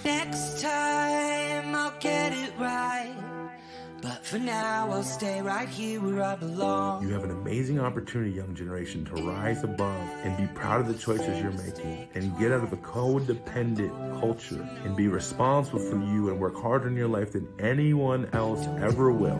Next time I'll get it right, but for now I'll stay right here where I belong. You have an amazing opportunity, young generation, to rise above and be proud of the choices you're making and get out of a codependent culture and be responsible for you and work harder in your life than anyone else ever will.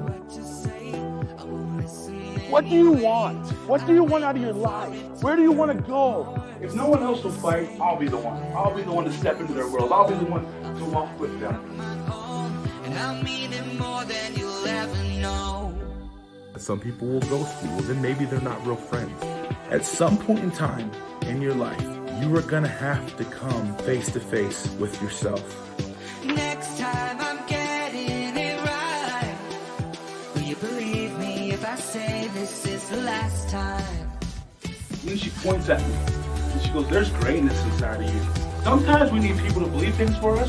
What do you want? What do you want out of your life? Where do you want to go? If no one else will fight, I'll be the one. I'll be the one to step into their world. I'll be the one to walk with them. And I mean it more than you'll ever know. Some people will ghost you, well then maybe they're not real friends. At some point in time in your life, you are gonna have to come face to face with yourself. Next time I'm getting it right. Will you believe me if I say this is the last time? And then she points at me and she goes, there's greatness inside of you. Sometimes we need people to believe things for us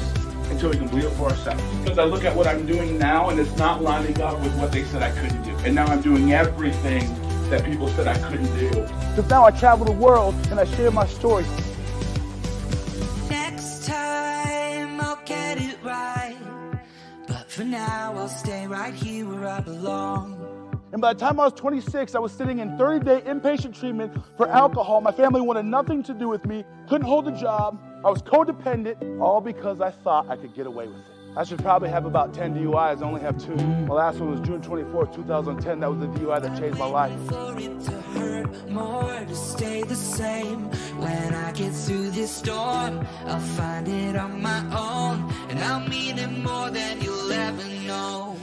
until we can believe it for ourselves. Because I look at what I'm doing now and it's not lining up with what they said I couldn't do. And now I'm doing everything that people said I couldn't do. Because now I travel the world and I share my story. Next time I'll get it right, but for now I'll stay right here where I belong. And by the time I was 26, I was sitting in 30-day inpatient treatment for alcohol. My family wanted nothing to do with me, couldn't hold a job. I was codependent, all because I thought I could get away with it. I should probably have about 10 DUIs, I only have 2. My last one was June 24th, 2010. That was the DUI that changed my life. For it to hurt more, to stay the same. When I get through this storm, I'll find it on my own. And I'll mean it more than you'll ever know.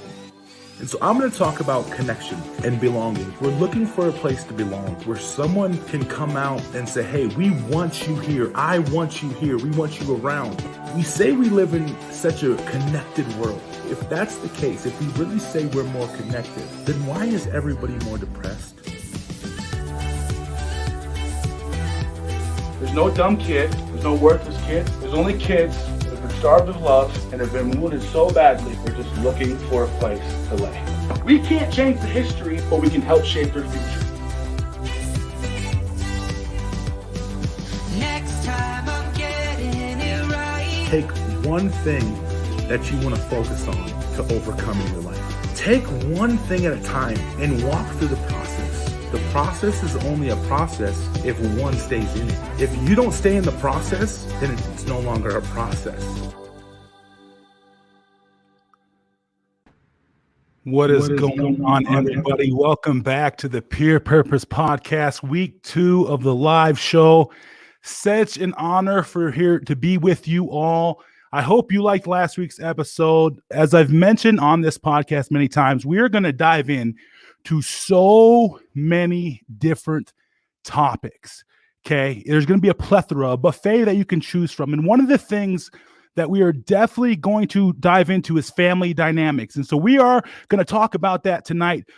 And so I'm going to talk about connection and belonging. We're looking for a place to belong where someone can come out and say, hey, we want you here. I want you here. We want you around. We say we live in such a connected world. If that's the case, if we really say we're more connected, then why is everybody more depressed? There's no dumb kid. There's no worthless kid. There's only kids that have been starved of love and have been wounded so badly, they're just looking for a place to lay. We can't change the history, but we can help shape their future. Next time I'm getting it right. Take one thing that you want to focus on to overcome in your life. Take one thing at a time and walk through the process. The process is only a process if one stays in it. If you don't stay in the process, then it's no longer a process. What is going on, everybody? Welcome back to the Peer Purpose Podcast, week 2 of the live show. Such an honor for here to be with you all. I hope you liked last week's episode. As I've mentioned on this podcast many times, we are going to dive in to so many different topics. Okay, there's going to be a plethora, a buffet that you can choose from. And one of the things that we are definitely going to dive into is family dynamics. And so we are going to talk about that tonight.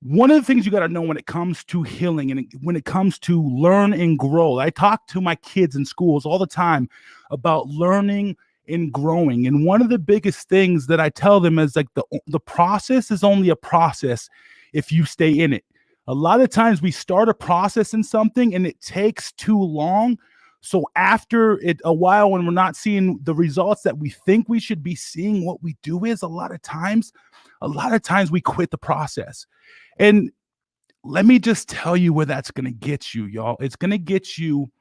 One of the things you got to know when it comes to healing and when it comes to learn and grow, I talk to my kids in schools all the time about learning and growing. And one of the biggest things that I tell them is like the process is only a process if you stay in it. A lot of times we start a process in something and it takes too long. So after a while, when we're not seeing the results that we think we should be seeing, what we do is a lot of times we quit the process. And let me just tell you where that's going to get you, y'all. It's going to get you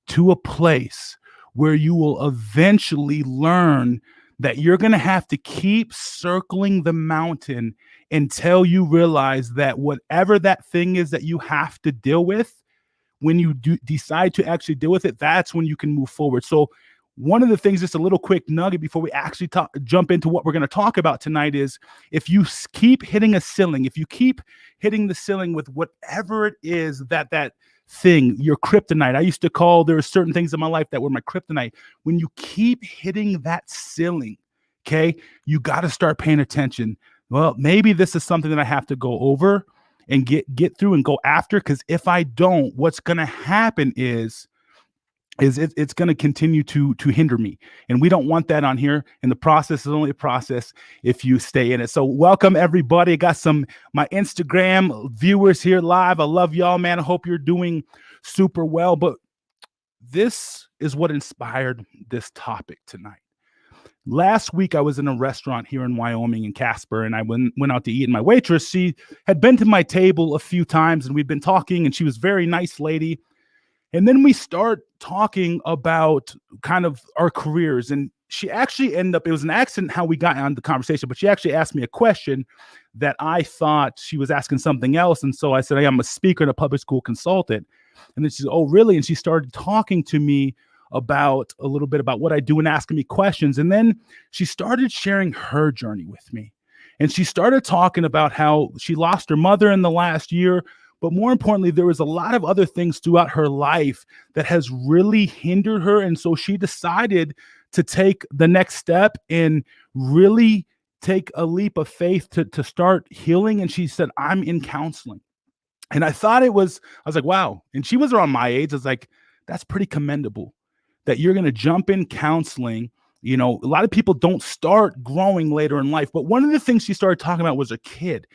to a place where you will eventually learn that you're going to have to keep circling the mountain until you realize that whatever that thing is that you have to deal with, when you decide to actually deal with it, that's when you can move forward. So one of the things, just a little quick nugget before we actually jump into what we're going to talk about tonight is if you keep hitting a ceiling, if you keep hitting the ceiling with whatever it is that thing, your kryptonite. I used to call, there are certain things in my life that were my kryptonite. When you keep hitting that ceiling, okay, you got to start paying attention. Well, maybe this is something that I have to go over and get through and go after, because if I don't, what's going to happen is it's going to continue to hinder me. And we don't want that on here. And the process is only a process if you stay in it. So welcome, everybody. I got my Instagram viewers here live. I love y'all, man. I hope you're doing super well. But this is what inspired this topic tonight. last week I was in a restaurant here in Wyoming in Casper, and I went out to eat, and my waitress, she had been to my table a few times, and we'd been talking, and she was a very nice lady. And then we start talking about kind of our careers. And she actually ended up, it was an accident how we got on the conversation, but she actually asked me a question that I thought she was asking something else. And so I said, hey, I'm a speaker and a public school consultant. And then she said, oh, really? And she started talking to me about a little bit about what I do and asking me questions. And then she started sharing her journey with me. And she started talking about how she lost her mother in the last year. But more importantly, there was a lot of other things throughout her life that has really hindered her. And so she decided to take the next step and really take a leap of faith to start healing. And she said, I'm in counseling. And I was like, wow. And she was around my age. I was like, that's pretty commendable that you're going to jump in counseling. You know, a lot of people don't start growing later in life. But one of the things she started talking about was her kid.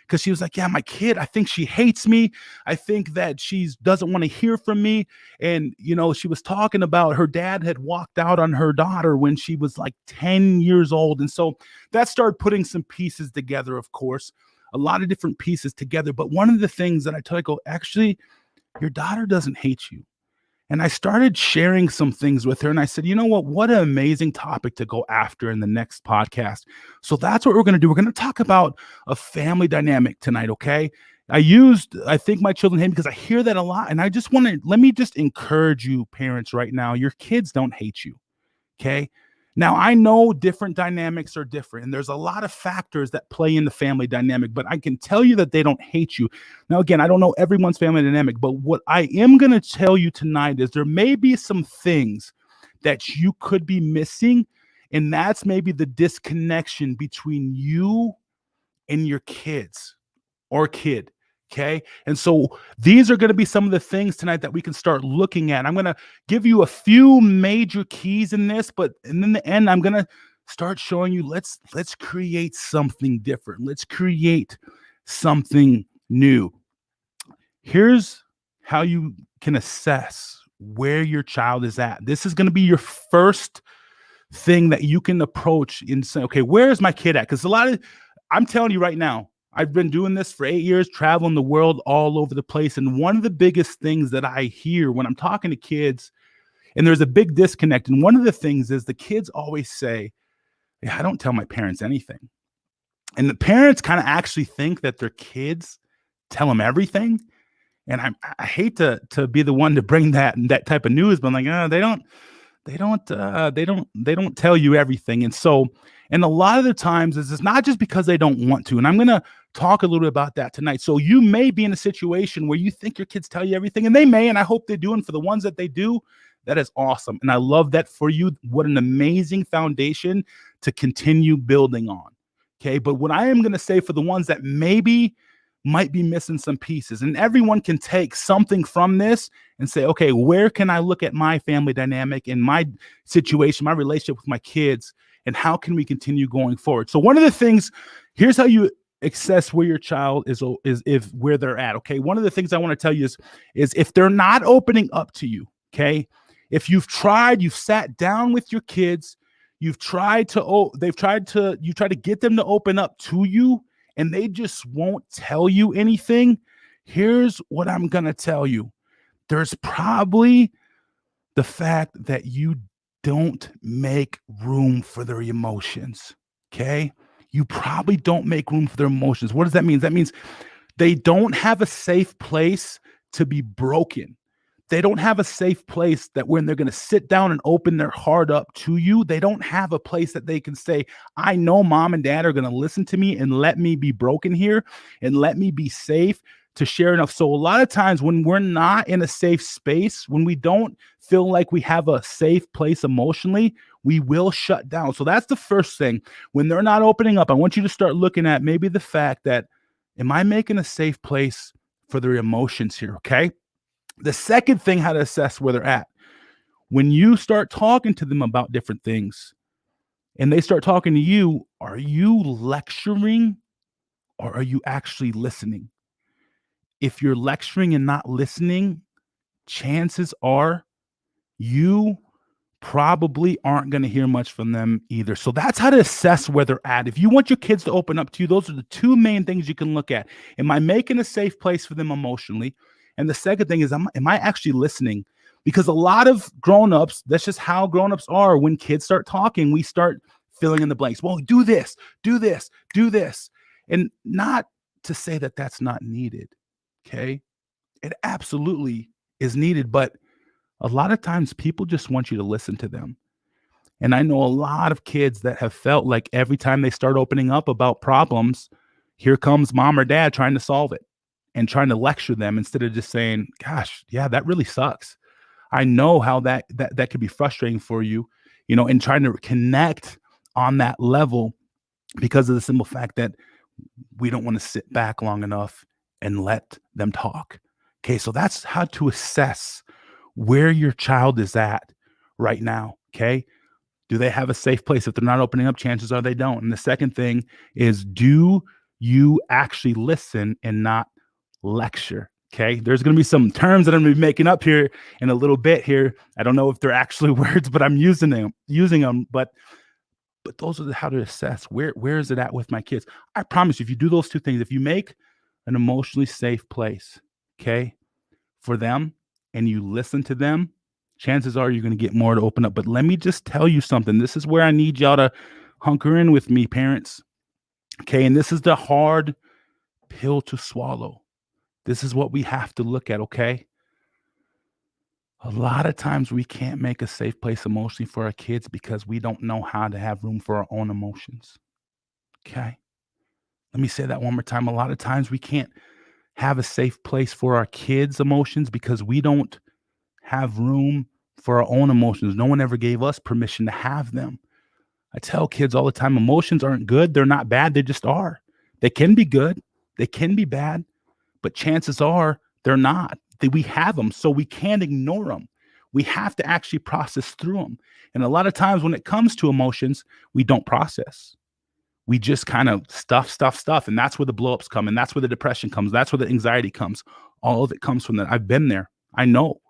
Because she was like, yeah, my kid, I think she hates me. I think that she doesn't want to hear from me. And, you know, she was talking about her dad had walked out on her daughter when she was like 10 years old. And so that started putting some pieces together, of course, a lot of different pieces together. But one of the things that I tell you, actually, your daughter doesn't hate you. And I started sharing some things with her. And I said, you know what an amazing topic to go after in the next podcast. So that's what we're going to do. We're going to talk about a family dynamic tonight, okay? I think my children hate me because I hear that a lot. And let me just encourage you, parents, right now. Your kids don't hate you, okay? Now, I know different dynamics are different, and there's a lot of factors that play in the family dynamic, but I can tell you that they don't hate you. Now, again, I don't know everyone's family dynamic, but what I am going to tell you tonight is there may be some things that you could be missing, and that's maybe the disconnection between you and your kids or kid. Okay. And so these are going to be some of the things tonight that we can start looking at. I'm going to give you a few major keys in this, but in the end, I'm going to start showing you, let's create something different. Let's create something new. Here's how you can assess where your child is at. This is going to be your first thing that you can approach and say, okay, where is my kid at? Because I'm telling you right now, I've been doing this for 8 years, traveling the world all over the place. And one of the biggest things that I hear when I'm talking to kids, and there's a big disconnect. And one of the things is the kids always say, yeah, I don't tell my parents anything. And the parents kind of actually think that their kids tell them everything. And I hate to be the one to bring that type of news, but I'm like, oh, they don't tell you everything. And so, and a lot of the times it's not just because they don't want to. And I'm going to talk a little bit about that tonight. So you may be in a situation where you think your kids tell you everything, and they may, and I hope they do. And for the ones that they do, that is awesome. And I love that for you. What an amazing foundation to continue building on. Okay. But what I am going to say for the ones that maybe might be missing some pieces, and everyone can take something from this and say, okay, where can I look at my family dynamic and my situation, my relationship with my kids, and how can we continue going forward? So one of the things, here's how you assess where your child is if where they're at. Okay. One of the things I want to tell you is if they're not opening up to you, okay, if you've sat down with your kids, you try to get them to open up to you, and they just won't tell you anything, here's what I'm going to tell you. There's probably the fact that you don't make room for their emotions, okay? You probably don't make room for their emotions. What does that mean? That means they don't have a safe place to be broken. They don't have a safe place that when they're going to sit down and open their heart up to you, they don't have a place that they can say, I know mom and dad are going to listen to me and let me be broken here and let me be safe to share enough. So a lot of times when we're not in a safe space, when we don't feel like we have a safe place emotionally, we will shut down. So that's the first thing. When they're not opening up, I want you to start looking at maybe the fact that, am I making a safe place for their emotions here? Okay. The second thing, how to assess where they're at. When you start talking to them about different things and they start talking to you, are you lecturing or are you actually listening? If you're lecturing and not listening, chances are you probably aren't going to hear much from them either. So that's how to assess where they're at. If you want your kids to open up to you, those are the two main things you can look at. Am I making a safe place for them emotionally? And the second thing is, am I actually listening? Because a lot of grown-ups, that's just how grown-ups are. When kids start talking, we start filling in the blanks. Well, do this, do this, do this. And not to say that that's not needed, okay? It absolutely is needed, but a lot of times people just want you to listen to them. And I know a lot of kids that have felt like every time they start opening up about problems, here comes mom or dad trying to solve it and trying to lecture them instead of just saying, gosh, yeah, that really sucks. I know how that could be frustrating for you, and trying to connect on that level because of the simple fact that we don't want to sit back long enough and let them talk. Okay, so that's how to assess where your child is at right now. Okay, do they have a safe place? If they're not opening up, chances are they don't. And the second thing is, do you actually listen and not lecture? Okay, there's going to be some terms that I'm going to be making up here in a little bit here. I don't know if they're actually words, but I'm using them. But those are how to assess where is it at with my kids. I promise you, if you do those two things, if you make an emotionally safe place, okay, for them, and you listen to them, chances are you're going to get more to open up. But let me just tell you something. This is where I need y'all to hunker in with me, parents. Okay, and this is the hard pill to swallow. This is what we have to look at, okay? A lot of times we can't make a safe place emotionally for our kids because we don't know how to have room for our own emotions. Okay? Let me say that one more time. A lot of times we can't have a safe place for our kids' emotions because we don't have room for our own emotions. No one ever gave us permission to have them. I tell kids all the time, emotions aren't good. They're not bad. They just are. They can be good. They can be bad. But chances are they're not. We have them, so we can't ignore them. We have to actually process through them. And a lot of times when it comes to emotions, we don't process. We just kind of stuff. And that's where the blowups come. And that's where the depression comes. That's where the anxiety comes. All of it comes from that. I've been there. I know.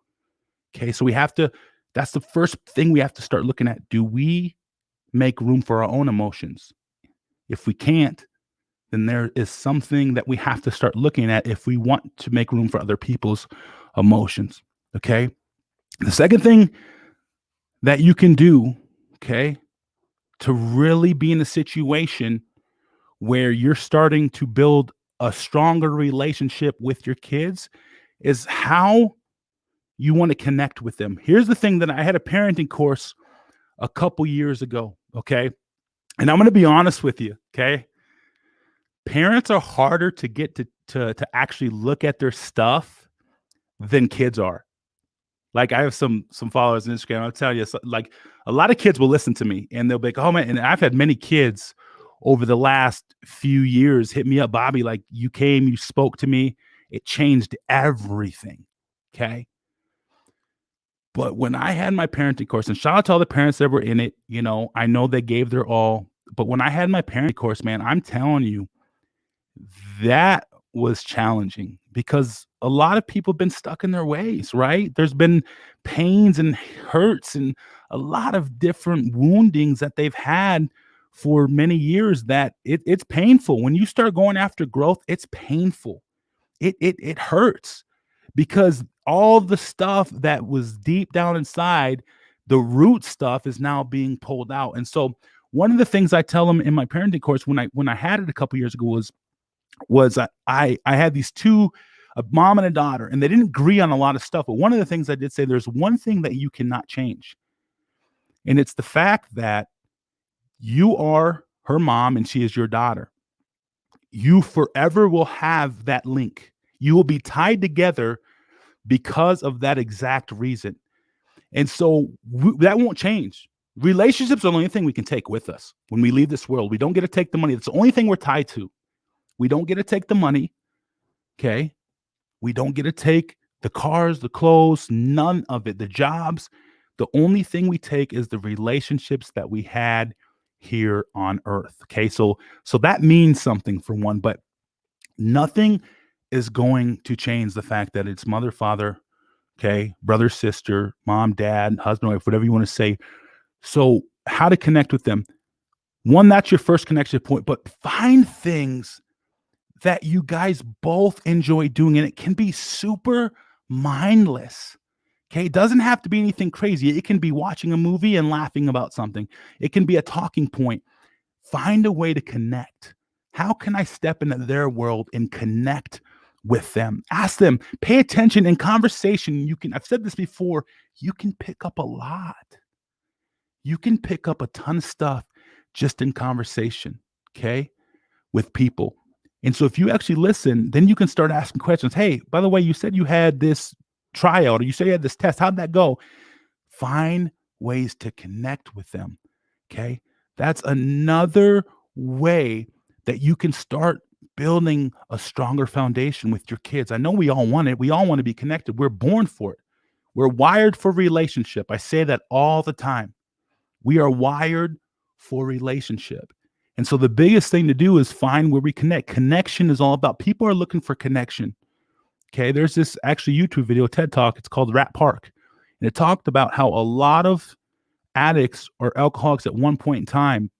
Okay, so that's the first thing we have to start looking at. Do we make room for our own emotions? If we can't, then there is something that we have to start looking at if we want to make room for other people's emotions. Okay. The second thing that you can do, okay, to really be in a situation where you're starting to build a stronger relationship with your kids is how you want to connect with them. Here's the thing that I had a parenting course a couple years ago. Okay. And I'm going to be honest with you. Okay. Parents are harder to get to actually look at their stuff than kids are. Like I have some followers on Instagram. I'll tell you, like a lot of kids will listen to me and they'll be like, "Oh man!" And I've had many kids over the last few years hit me up, Bobby. Like you came, you spoke to me, it changed everything. Okay. But when I had my parenting course, and shout out to all the parents that were in it, I know they gave their all. But when I had my parenting course, man, I'm telling you, that was challenging because a lot of people have been stuck in their ways, right? There's been pains and hurts and a lot of different woundings that they've had for many years that it's painful. When you start going after growth, it's painful. It hurts because all the stuff that was deep down inside, the root stuff is now being pulled out. And so one of the things I tell them in my parenting course when I had it a couple years ago was I had these two, a mom and a daughter, and they didn't agree on a lot of stuff. But one of the things I did say, there's one thing that you cannot change. And it's the fact that you are her mom and she is your daughter. You forever will have that link. You will be tied together because of that exact reason. And so that won't change. Relationships are the only thing we can take with us when we leave this world. We don't get to take the money. That's the only thing we're tied to. We don't get to take the money, okay? We don't get to take the cars, the clothes, none of it, the jobs. The only thing we take is the relationships that we had here on earth, okay? So that means something for one, but nothing is going to change the fact that it's mother, father, Okay. Brother, sister, mom, dad, husband, wife, whatever you want to say. So how to connect with them. One, that's your first connection point, but find things that you guys both enjoy doing, and it can be super mindless. Okay, it doesn't have to be anything crazy. It can be watching a movie and laughing about something. It can be a talking point. Find a way to connect. How can I step into their world and connect with them? Ask them, pay attention in conversation. I've said this before, you can pick up a lot. You can pick up a ton of stuff just in conversation, okay, with people. And so if you actually listen, then you can start asking questions. Hey, by the way, you said you had this tryout or you said you had this test. How'd that go? Find ways to connect with them. Okay. That's another way that you can start building a stronger foundation with your kids. I know we all want it. We all want to be connected. We're born for it. We're wired for relationship. I say that all the time. We are wired for relationship. And so the biggest thing to do is find where we connect. Connection is all about people are looking for connection. Okay. There's this actually YouTube video, TED Talk. It's called Rat Park. And it talked about how a lot of addicts or alcoholics at one point in time,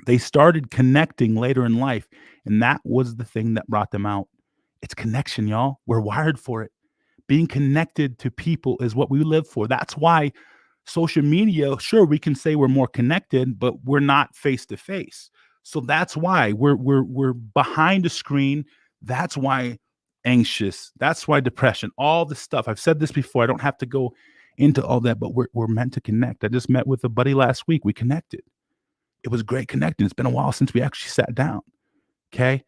they started connecting later in life. And that was the thing that brought them out. It's connection, y'all. We're wired for it. Being connected to people is what we live for. That's why social media, sure, we can say we're more connected, but we're not face to face. So that's why we're behind a screen. That's why anxious. That's why depression. All the stuff. I've said this before. I don't have to go into all that, but we're meant to connect. I just met with a buddy last week. We connected. It was great connecting. It's been a while since we actually sat down. Okay.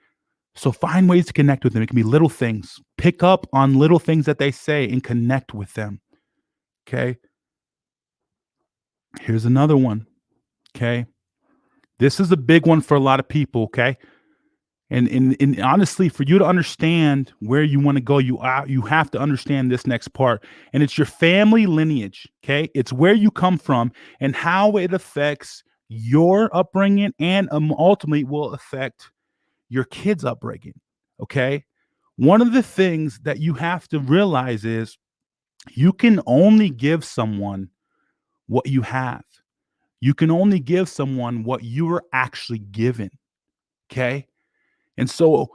So find ways to connect with them. It can be little things. Pick up on little things that they say and connect with them. Okay. Here's another one. Okay. This is a big one for a lot of people. Okay. And honestly, for you to understand where you want to go, you have to understand this next part. And it's your family lineage. Okay. It's where you come from and how it affects your upbringing and ultimately will affect your kids' upbringing. Okay. One of the things that you have to realize is you can only give someone what you have. You can only give someone what you were actually given. Okay. And so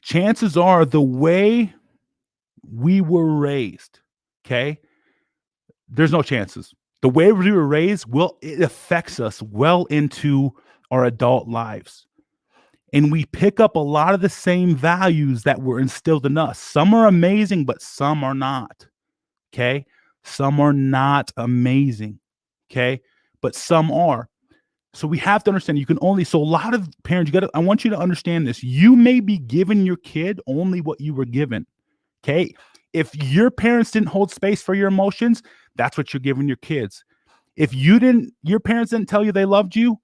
chances are the way we were raised, okay, there's no chances. The way we were raised, it affects us well into our adult lives. And we pick up a lot of the same values that were instilled in us. Some are amazing, but some are not. Okay. Some are not amazing. Okay. But some are. So we have to understand so a lot of parents, I want you to understand this. You may be giving your kid only what you were given. Okay. If your parents didn't hold space for your emotions, that's what you're giving your kids. If your parents didn't tell you they loved you,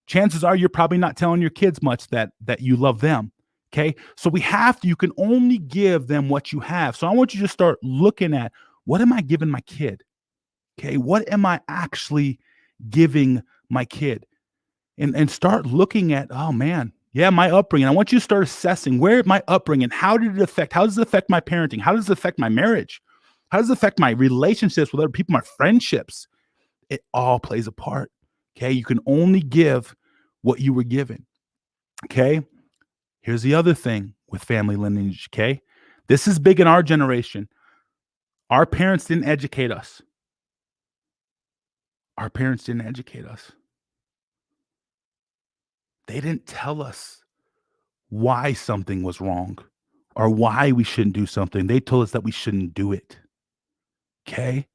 chances are you're probably not telling your kids much that you love them. Okay. So you can only give them what you have. So I want you to start looking at, what am I giving my kid? Okay. What am I actually giving my kid? And start looking at, oh man, yeah, my upbringing. I want you to start assessing where my upbringing, how does it affect my parenting? How does it affect my marriage? How does it affect my relationships with other people, my friendships? It all plays a part. Okay. You can only give what you were given. Okay. Here's the other thing with family lineage. Okay. This is big in our generation. Our parents didn't educate us. Our parents didn't educate us. They didn't tell us why something was wrong or why we shouldn't do something. They told us that we shouldn't do it. Okay.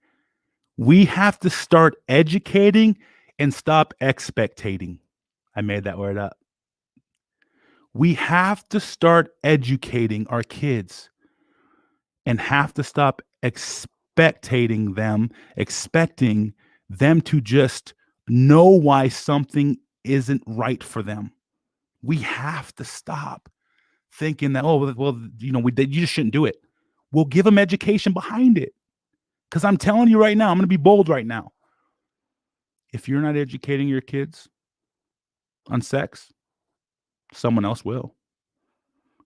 We have to start educating and stop expectating. I made that word up. We have to start educating our kids and have to stop expecting them to just know why something isn't right for them. We have to stop thinking that, you just shouldn't do it. We'll give them education behind it. Because I'm telling you right now, I'm going to be bold right now. If you're not educating your kids on sex, someone else will.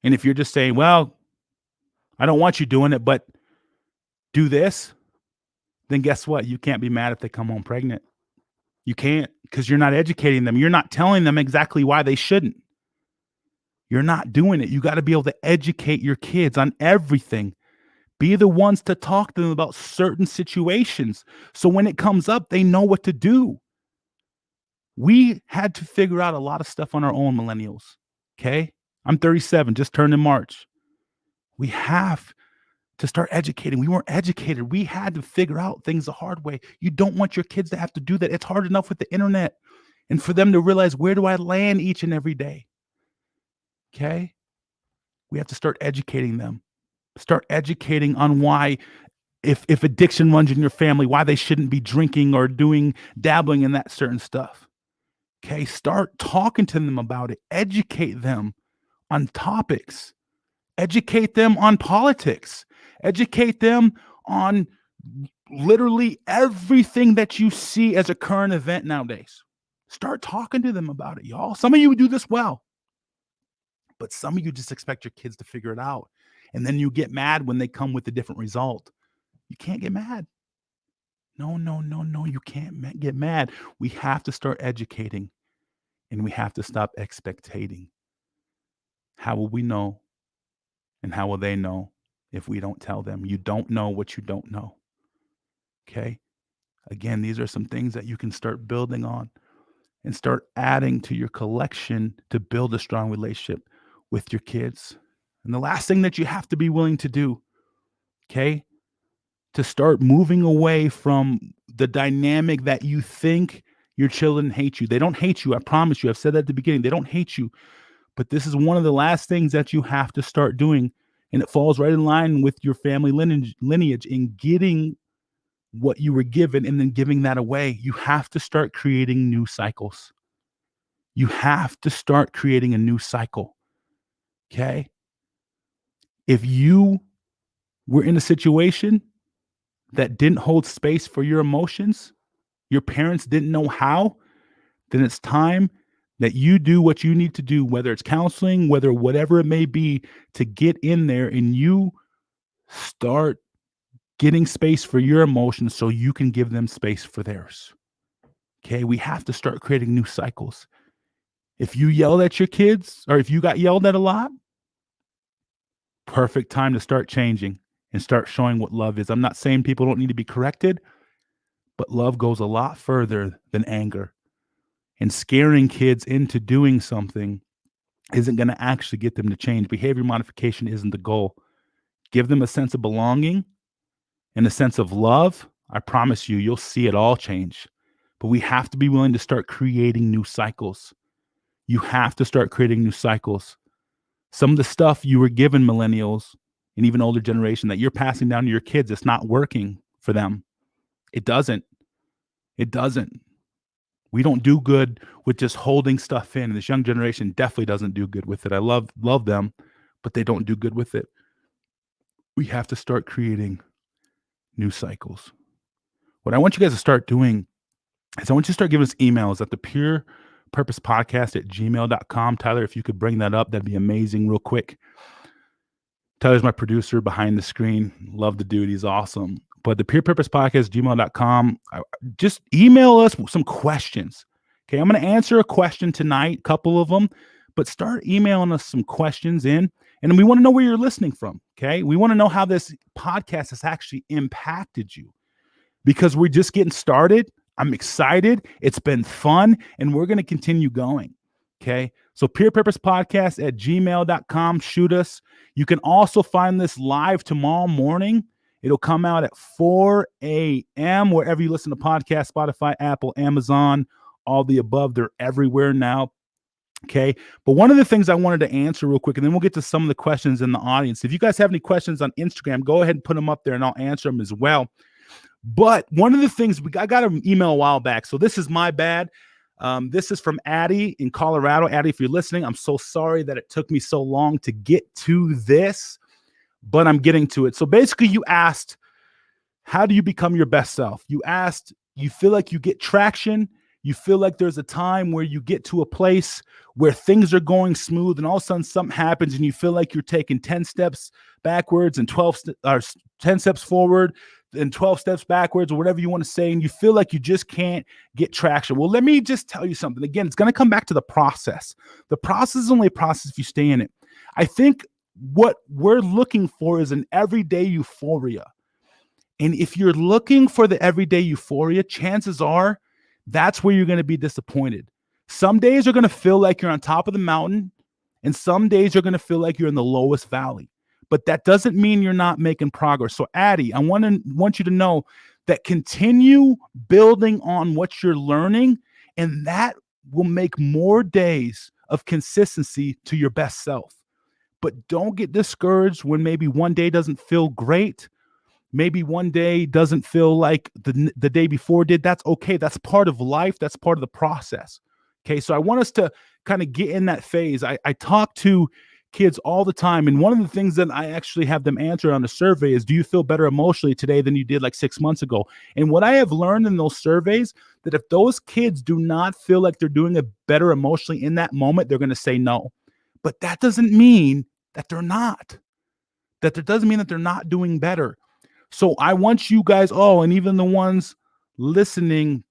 And if you're just saying, well, I don't want you doing it, but do this, then guess what? You can't be mad if they come home pregnant. You can't, because you're not educating them. You're not telling them exactly why they shouldn't. You're not doing it. You got to be able to educate your kids on everything. Be the ones to talk to them about certain situations. So when it comes up, they know what to do. We had to figure out a lot of stuff on our own, millennials. Okay? I'm 37, just turned in March. We have to start educating. We weren't educated. We had to figure out things the hard way. You don't want your kids to have to do that. It's hard enough with the internet and for them to realize, where do I land each and every day? Okay? We have to start educating them. Start educating on why, if addiction runs in your family, why they shouldn't be drinking or dabbling in that certain stuff. Okay? Start talking to them about it. Educate them on topics. Educate them on politics. Educate them on literally everything that you see as a current event nowadays. Start talking to them about it, y'all. Some of you do this well, but some of you just expect your kids to figure it out. And then you get mad when they come with a different result. You can't get mad. No. You can't get mad. We have to start educating, and we have to stop expectating. How will we know? And how will they know if we don't tell them? You don't know what you don't know. Okay? Again, these are some things that you can start building on and start adding to your collection to build a strong relationship with your kids. And the last thing that you have to be willing to do, okay, to start moving away from the dynamic that you think your children hate you. They don't hate you. I promise you. I've said that at the beginning. They don't hate you. But this is one of the last things that you have to start doing. And it falls right in line with your family lineage in getting what you were given and then giving that away. You have to start creating new cycles. You have to start creating a new cycle. Okay? If you were in a situation that didn't hold space for your emotions, your parents didn't know how, then it's time that you do what you need to do, whether it's counseling, whether whatever it may be, to get in there and you start getting space for your emotions so you can give them space for theirs. Okay, we have to start creating new cycles. If you yell at your kids, or if you got yelled at a lot, perfect time to start changing and start showing what love is. I'm not saying people don't need to be corrected, but love goes a lot further than anger. And scaring kids into doing something isn't going to actually get them to change. Behavior modification isn't the goal. Give them a sense of belonging and a sense of love. I promise you, you'll see it all change. But we have to be willing to start creating new cycles. You have to start creating new cycles. Some of the stuff you were given, millennials, and even older generation, that you're passing down to your kids, it's not working for them. It doesn't. It doesn't. We don't do good with just holding stuff in. This young generation definitely doesn't do good with it. I love them, but they don't do good with it. We have to start creating new cycles. What I want you guys to start doing is I want you to start giving us emails at the purepurposepodcast@gmail.com. Tyler, if you could bring that up, that'd be amazing real quick. Tyler's my producer behind the screen. Love the dude. He's awesome. But the purepurposepodcast@gmail.com. Just email us some questions. Okay, I'm going to answer a question tonight, a couple of them, but start emailing us some questions in. And we want to know where you're listening from. Okay, we want to know how this podcast has actually impacted you, because we're just getting started. I'm excited. It's been fun, and we're going to continue going. Okay, so purepurposepodcast@gmail.com. Shoot us. You can also find this live tomorrow morning. It'll come out at 4 a.m. wherever you listen to podcasts, Spotify, Apple, Amazon, all the above. They're everywhere now. Okay. But one of the things I wanted to answer real quick, and then we'll get to some of the questions in the audience. If you guys have any questions on Instagram, go ahead and put them up there and I'll answer them as well. But one of the things, I got an email a while back, so this is my bad. This is from Addie in Colorado. Addie, if you're listening, I'm so sorry that it took me so long to get to this, but I'm getting to it. So basically you asked, how do you become your best self? You asked, you feel like you get traction. You feel like there's a time where you get to a place where things are going smooth and all of a sudden something happens and you feel like you're taking 10 steps backwards and 10 steps forward and 12 steps backwards, or whatever you want to say, and you feel like you just can't get traction. Well, let me just tell you something. Again, it's going to come back to the process. The process is only a process if you stay in it. I think what we're looking for is an everyday euphoria. And if you're looking for the everyday euphoria, chances are that's where you're going to be disappointed. Some days are going to feel like you're on top of the mountain, and some days you're going to feel like you're in the lowest valley. But that doesn't mean you're not making progress. So, Addie, I want you to know that continue building on what you're learning, and that will make more days of consistency to your best self. But don't get discouraged when maybe one day doesn't feel great. Maybe one day doesn't feel like the day before did. That's okay. That's part of life. That's part of the process. Okay, so I want us to kind of get in that phase. I talk to kids all the time, and one of the things that I actually have them answer on the survey is, do you feel better emotionally today than you did like 6 months ago? And what I have learned in those surveys, that if those kids do not feel like they're doing it better emotionally in that moment, they're going to say no. But that doesn't mean that they're not. That doesn't mean that they're not doing better. So I want you guys all, and even the ones listening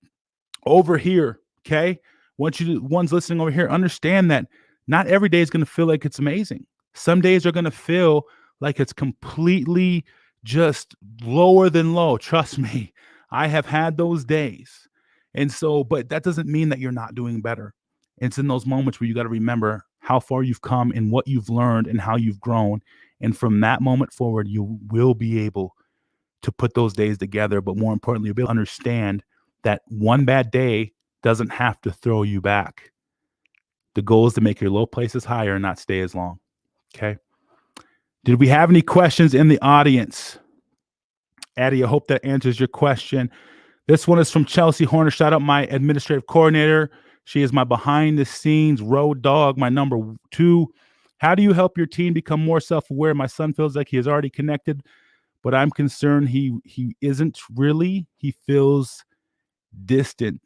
over here, okay? Want you to, ones listening over here, understand that not every day is going to feel like it's amazing. Some days are going to feel like it's completely just lower than low. Trust me, I have had those days. And so, but that doesn't mean that you're not doing better. It's in those moments where you got to remember how far you've come and what you've learned and how you've grown. And from that moment forward, you will be able to put those days together. But more importantly, you'll be able to understand that one bad day doesn't have to throw you back. The goal is to make your low places higher and not stay as long. Okay. Did we have any questions in the audience? Addie, I hope that answers your question. This one is from Chelsea Horner. Shout out my administrative coordinator. She is my behind the scenes road dog, my number 2. How do you help your team become more self-aware? My son feels like he is already connected, but I'm concerned he isn't really. He feels distant.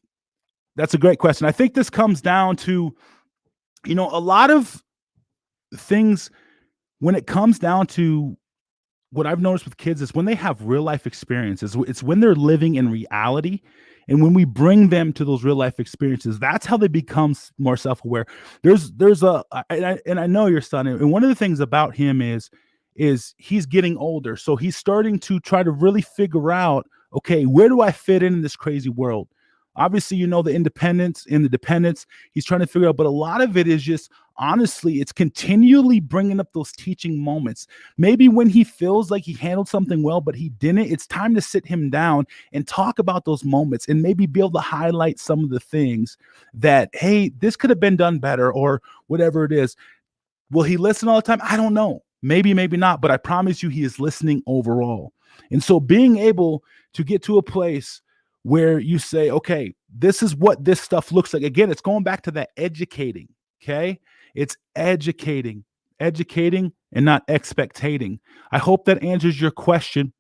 That's a great question. I think this comes down to, a lot of things when it comes down to what I've noticed with kids is when they have real life experiences, it's when they're living in reality. And when we bring them to those real life experiences, that's how they become more self-aware. And I know your son, and one of the things about him is he's getting older. So he's starting to try to really figure out, okay, where do I fit in this crazy world? Obviously, the independence and the dependence he's trying to figure out, but a lot of it is just, honestly, it's continually bringing up those teaching moments. Maybe when he feels like he handled something well, but he didn't, it's time to sit him down and talk about those moments and maybe be able to highlight some of the things that, hey, this could have been done better or whatever it is. Will he listen all the time? I don't know. Maybe, maybe not, but I promise you he is listening overall. And so being able to get to a place where you say, okay, this is what this stuff looks like. Again, it's going back to that educating, okay? It's educating and not expectating. I hope that answers your question.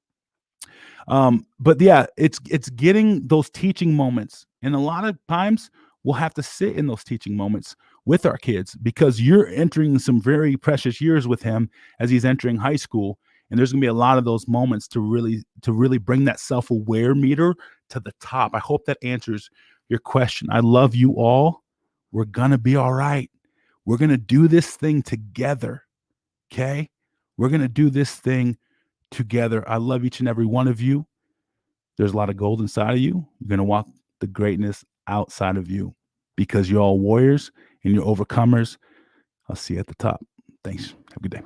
But yeah, it's getting those teaching moments. And a lot of times we'll have to sit in those teaching moments with our kids because you're entering some very precious years with him as he's entering high school. And there's going to be a lot of those moments to really bring that self-aware meter to the top. I hope that answers your question. I love you all. We're going to be all right. We're going to do this thing together. Okay? We're going to do this thing together. I love each and every one of you. There's a lot of gold inside of you. You're going to walk the greatness outside of you because you're all warriors and you're overcomers. I'll see you at the top. Thanks. Have a good day.